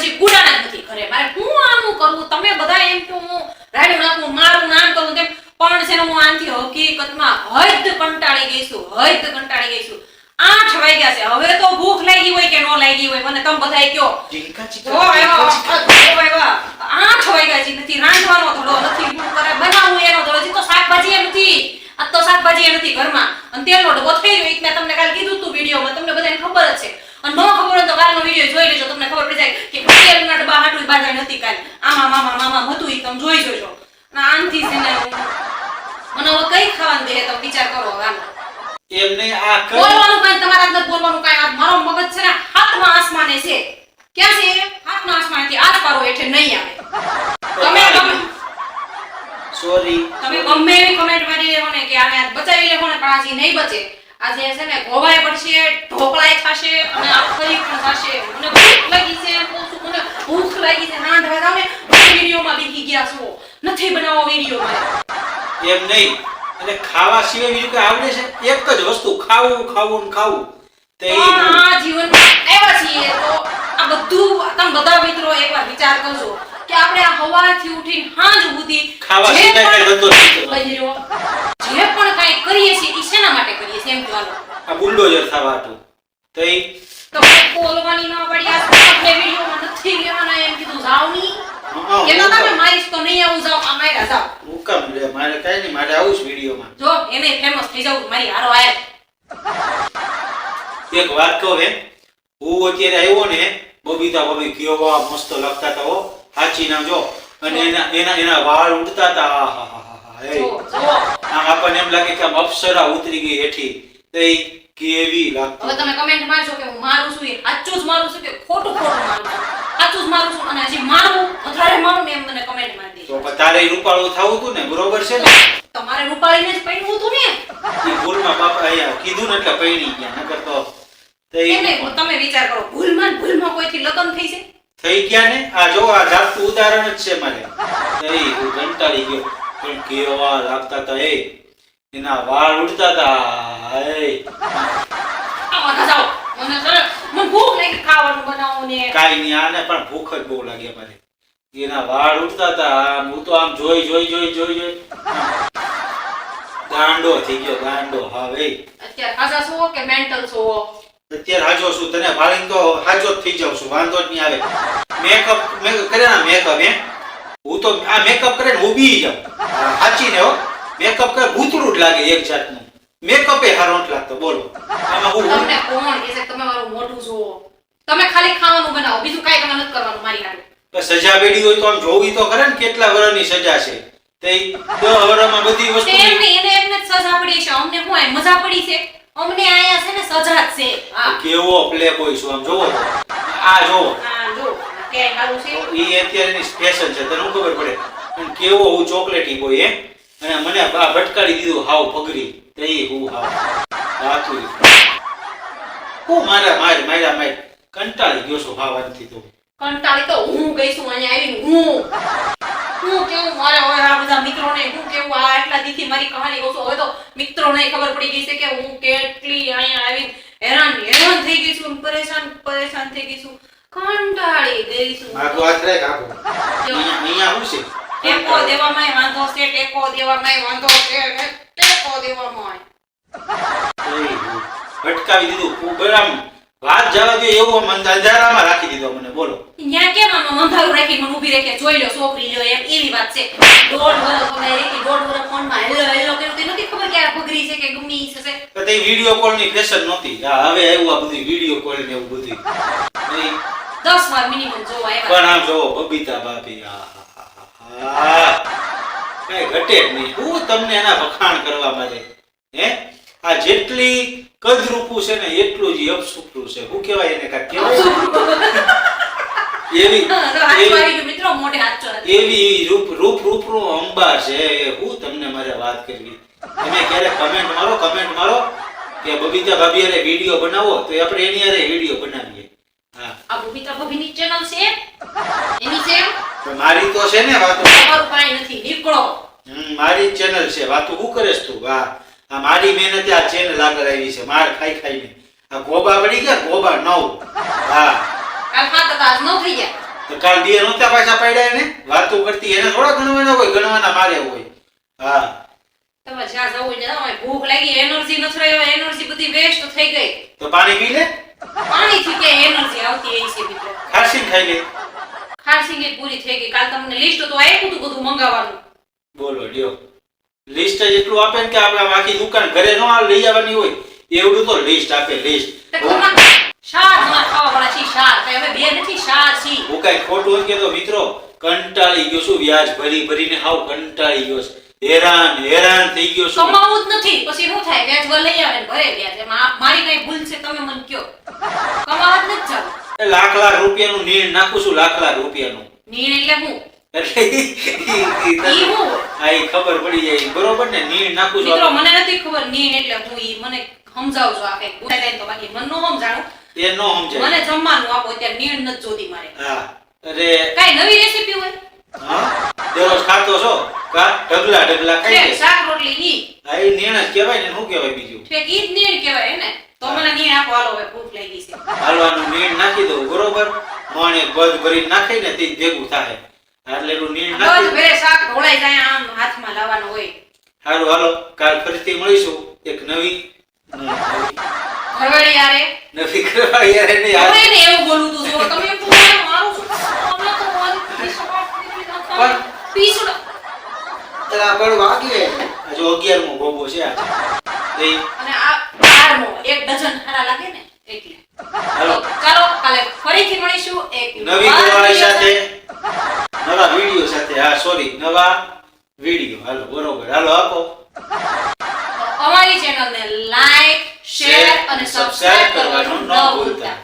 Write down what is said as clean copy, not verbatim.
પછી કુડાના જ નથી ઘરે મારે હું આનું કરવું તમે બધા એમ કે હું રાડ્યું નાખું મારું નામ કરું તેમ પણ છે ને હું આનથી હકીકતમાં હદ કંટાળી ગઈ છું 8 વાગ્યા છે હવે તો ભૂખ લાગી હોય કે ન લાગી હોય મને તમે બધાય કયો ઓ આવ્યો 8 વાગ્યા છે નથી રાંધવાનો ધડો નથી હું કરે બનાવું એનો ધડો છે તો શાકભાજી એ નથી આ તો શાકભાજી એ નથી ઘરમાં અને તેલનો ડબ્બો થઈ ગયો મેં તમને કાલ કીધું તું વિડિયોમાં તમને બધાને ખબર જ છે અને નો ખબર હોય તો કાલનો વિડિયો જોઈ લેજો તમને ખબર પડી જાય કે તેલના ડબ્બા હાટું બાંધાઈ નથી કાલ આમાં મામા હતું ઈ તમે જોઈ જોજો અને આનથી છે ને મને હવે કઈ ખાવાનું દે તો વિચાર કરો હાલ એમને આ બોલવાનું કાઈ તમારા અંદર બોલવાનું કાઈ આ મારો મગજ છે ને હાથમાં આસમાને છે ક્યાં છે હાથમાં આસમાનેથી આજ પારો હેઠે નહીં આવે તમે સોરી તમે ગમે એવી કમેન્ટ મારી લેવો ને કે આને બચાવી લેવો ને પણ આજી નહીં બચે આજે છે ને ગોવાય પડશે ઢોકળાય થશે અને આખરી પણ થશે મને ભૂખ લાગી છે મને ભૂખ લાગી છે રાંધવા જાવ ને વિડિયોમાં બીકી ગયા છો નથી બનાવો વિડિયો મારે એમ નહીં અને ખાવા સિવાય બીજું કઈ આવડે છે એક જ વસ્તુ ખાવું તે આ જીવનમાં આવ્યા છીએ તો આ બધું તમે બધા મિત્રો એકવાર વિચાર કરજો કે આપણે આ સવારથી ઉઠીને સાંજ સુધી ખાવા સિવાય કઈ ધંધો નથી જે પણ કાઈ કરીએ છીએ ઈ શેના માટે કરીએ છીએ એમ કહેવાનું આ બુલડોઝર થવા હતું તઈ તો બોલવાની ના પડી આ આપણે વિડિયોમાં નથી લેવાના એમ કીધું જાવ ની કેનો તમે મારીશ તો નહીં આવું જાવ આ માર્યા જાવ હુકમ લે મારે કઈ નહીં મારે આવું જ વિડિયોમાં જો એને ફેમસ થઈ જાવ મારી હારો આય એક વાત કહું હે હું અત્યારે આવ્યો ને બબીતા ભાભી કેવા મસ્ત લગતા હતા હો સાચી નામ જો અને એના વાળ ઉડતા હતા આહાહા જો આપણને એમ લાગે કે આમ અપ્સરા ઉતરી ગઈ હેઠી તે કેવી લાગતી હવે તમે કમેન્ટ મારજો કે હું મારું છું એ સાચું જ મારું છું કે ખોટું મારું છું સાચું જ મારું છું અને હજી મારું વધારે મારું ને એમ મને કમેન્ટ મારી દેજો તો તારે રૂપાળું થાવું હતું ને બરોબર છે ને તમારે રૂપાળીને જ પૈણવું હતું ને ઈ ભૂલમાં બાપા અહીંયા કીધું ને એટલે પૈણી ગયા નકર તો તમે વિચાર કરો ભૂલમાં કોઈથી લગ્ન થઈ છે થઈ ગયા ને આ જો આ જાગતું ઉદાહરણ જ છે મારે એ હું કંટાળી ગયો પણ કેવા લાગતા હતા એના વાળ ઉડતા હતા આમાં જાઓ મને ભૂખ લાગી ખાવાનું બનાવો ને કાઈ નહીં આને પણ ભૂખ જ બહુ લાગી મારે એના વાળ ઉડતા હતા હું તો આમ જોઈ ગાંડો થઈ ગયો ગાંડો હવે અત્યારે ખાસા છો કે મેન્ટલ છો અત્યારે હાજો છું તને ભાળીને તો હાજો જ થઈ જાઉં છું વાંધો જ નહીં આવે મેકઅપ કરે ને મેકઅપ હું તો આ મેકઅપ કરે ને ઊભી જાઉં સાચી ને હો મેકઅપ કરે ભૂતરું જ લાગે એક જાતનું મેકઅપ એ હારો નથી લાગતો બોલો આમાં હું તમને કોણ કહે છે તમે મારું મોઢું જો તમે ખાલી ખાવાનું બનાવો બીજું કાઈ કામ નથી કરવાનું મારી હારે સજા બેડી હોય તો આમ જોવી તો ખરે ને કેટલા વર્ષની સજા છે તે 10 વર્ષમાં બધી વસ્તુ એને સજા પડી છે અમને શું મજા પડી છે અમને આયા છે ને સજા જ છે હા કેવો પ્લે બોય છું આમ જોવો આ જોવો જો કે હારું છે ઈ અત્યારેની ફેશન છે તને ખબર પડે પણ કેવો હું ચોકલેટી બોય અને મને આ ભટકાડી દીધું હાવ પગરી તે હું હાવ વાતું હું મારા કંટાળી ગયો છું હાવાનથી તો કંટાળી તો હું ગઈ છું અહીંયા આવીને હું કેવું મારે હવે આ બધા મિત્રોને હું કેવું આ એટલા દીથી મારી કહાની કહું છું હવે તો મિત્રોને ખબર પડી ગઈ છે કે હું કેટલી અહીંયા આવીને હેરાન થઈ ગઈ છું પરેશાન થઈ ગઈ છું કંટાળી ગઈ છું આ તો આજ રાખ આપો અહીંયા હું છે ટેકો દેવામાં વાંધો છે ટેકો દેવામાં ભટકાવી દીધું બરાબર વાત જવા દે એવું મન અંધારામાં રાખી દીધો મને બોલો ન્યા કેમ આમ અંધારું રાખી મને ઊભી રાખી જોઈ લો છોકરી લ્યો એમ એવી વાત છે દોઢ વર્ષ ફોનમાં હેલો કે નથી ખબર કે આ ભગરી છે કે ગમી છે તો તે વિડિયો કોલ ની ફેશન નહોતી હવે આવ્યું આ બધું વિડિયો કોલ ને એવું બધું 10 વાર મિનિમમ જોવા આવ્યા પણ આમ જો બબીતા ભાભી કઈ ઘટે જ નહીં હું તમને એના વખાણ કરવા માટે આ જેટલી કદરૂપું છે ને એટલું જ અપસૂપરું છે હું કહેવાય એને કાક કહેવાય એવી રૂપનું અંબાર છે હું તમને મારે વાત કરવી તમે ક્યારે કમેન્ટ મારો કે બબીતા ભાભી અરે વિડિયો બનાવો તો આપણે એની અરે વિડિયો બનાવીએ આ બબીતા ભાભીની ચેનલ છે એની છે તો મારી તો છે ને વાતો તમારું કાઈ નથી નીકળો મારી ચેનલ છે વાતો હું કરેસ તું વાહ આ મારી મહેનતે આ ચેનલ આગળ આવી છે માર ખાઈને આ ગોબા પડી ગયા ગોબા 9 હા કાલ 7 તાસ 9 થઈ ગયા તો કાલ બે નહોતા પાછા પાડ્યા એને વાતો કરતી એને થોડા ગણવાના હોય ગણવાના મારે હોય હા તમે જ્યાં જવું હોય ત્યાં જાઓ. ભૂખ લાગી એનર્જી નથી રહ્યો એનર્જી બધી વેસ્ટ થઈ ગઈ તો પાણી પી લે પાણીથી કે એનર્જી આવતી એ છે મિત્રો ખારસીને ખાઈ લે ખારસી પૂરી થઈ ગઈ કાલ તમને લિસ્ટ તો આપ્યું હતું બધું મંગાવવાનું બોલો લ્યો લિસ્ટ જેટલું આપે ને કે આપણે આમ આખી દુકાન ઘરે ન લઈ આવવાની હોય એવડું તો લિસ્ટ આપે લિસ્ટ તે ઘરમાં શાક અમારે ખાવાવાળા છે શાક કઈ હવે બે નથી શાક છે હું કઈ ખોટું કે તો મિત્રો કંટાળી ગયો છું વ્યાજ ભરી ભરીને હાવ કંટાળી ગયો છું હેરાન થઈ ગયો છું કમાવું જ નથી પછી શું થાય વ્યાજ વર લઈ આવે ને ભરે વ્યાજ એમાં મારી કઈ ભૂલ છે તમે મને કયો કમાવા જ નથી જાવ લાખ રૂપિયાનું નીણ નાખું છું લાખ રૂપિયાનું નીણ એટલે હું એટલે ઈ હું આ ઈ ખબર પડી જાય બરોબર ને નીણ નાખું છું મિત્રો મને નથી ખબર નીણ એટલે હું ઈ મને સમજાવજો આ કઈ ભૂલાઈ જાય તો બાકી મને નો સમજાણું એ નો સમજાય મને જમવાનું આપો ત્યારે નીણ નથી જોતી મારે હા અરે કઈ નવી રેસીપી હોય હા દરરોજ ખાતો છો કા ઢગલા ખાઈ છે લે શાક રોટલી ઈ આ ઈ નીણ જ કહેવાય ને શું કહેવાય બીજું ઠેક ઈ જ નીણ કહેવાય ને તો મને નીણ આપો હાલો હવે ભૂખ લાગી છે હાલવાનું નીણ નાખી દઉં બરોબર મોણે બધ ભરી નાખી ને તે જ ભેગું થાય એટલે એનું નીણ બસ નાખી ભરે શાક ઢોળાઈ જાય આમ હાથમાં લાવવાનું હોય હારું હાલો કાલ ફરીથી મળીશું એક નવી ઘરવાળી યારે નવી કરવા યાર એને યાર હવે ને એવું બોલું તું જો તમે એમ બોલો મારું શું હમણાં તો મારી પીસુડા તેરા પર વાગે જો 11મો ગોબો છે આ એ અને આ 12મો એક ડઝન હારા લાગે ને એટલે હાલો ચાલો કાલે ફરીથી મળીશું એક નવી ઘરવાળી સાથે નવા વિડિયો સાથે હા સોરી નવા વિડિયો હાલો બરોબર હાલો આપો અમારી ચેનલને લાઈક શેર અને સબસ્ક્રાઇબ કરવાનું ન ભૂલતા